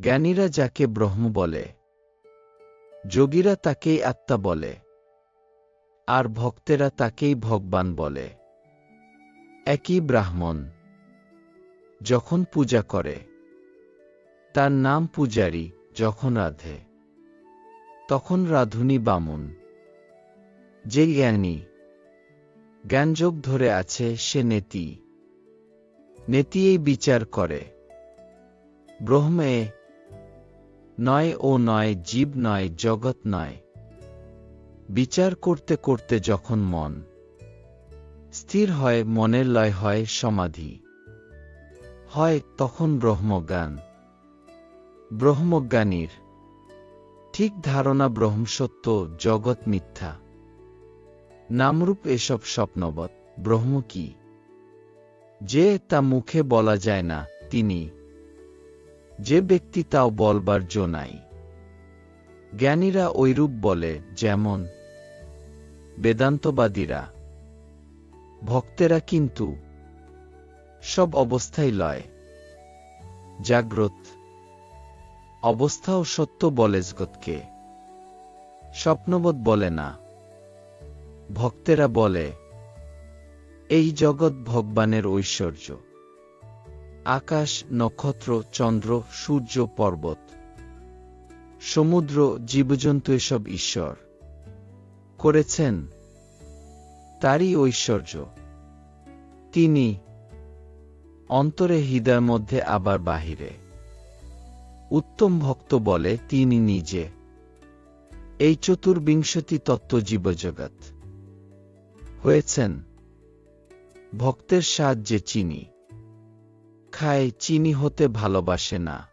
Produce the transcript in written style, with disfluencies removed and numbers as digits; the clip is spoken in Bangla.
জ্ঞানীরা যাকে ব্রহ্ম বলে, যোগীরা তাকেই আত্মা বলে, আর ভক্তেরা তাকেই ভগবান বলে। একই ব্রাহ্মণ যখন পূজা করে তার নাম পূজারী, যখন রাধে তখন রাধুনী বামুন। যে জ্ঞানী জ্ঞানযোগ ধরে আছে সে নেতি, নেতি এই বিচার করে। ব্রহ্মে নয়, ও নয়, জীব নয়, জগৎ নয়। বিচার করতে করতে যখন মন স্থির হয়, মনের লয় হয়, সমাধি হয়, তখন ব্রহ্মজ্ঞান। ব্রহ্মজ্ঞানীর ঠিক ধারণা ব্রহ্ম সত্য, জগৎ মিথ্যা, নামরূপ এসব স্বপ্নবৎ। ব্রহ্ম কি, যে তা মুখে বলা যায় না, তিনি যে ব্যক্তি তাও বলবার জো নাই। জ্ঞানীরা ঐরূপ বলে, যেমন বেদান্তবাদীরা। ভক্তেরা কিন্তু সব অবস্থাই লয়, জাগ্রত অবস্থাও সত্য বলে, জগৎকে স্বপ্নবৎ বলে না। ভক্তেরা বলে, এই জগৎ ভগবানের ঐশ্বর্য। আকাশ, নক্ষত্র, চন্দ্র, সূর্য, পর্বত, সমুদ্র, জীবজন্তু এসব ঈশ্বর করেছেন, তারই ঐশ্বর্য। তিনি অন্তরে, হৃদয়ের মধ্যে, আবার বাহিরে। উত্তম ভক্ত বলে তিনি নিজে এই চতুর্বিংশতি তত্ত্ব জীবজগৎ হয়েছেন। ভক্তের সাহায্যে চিনি খায়, চিনি হতে ভালোবাসে না।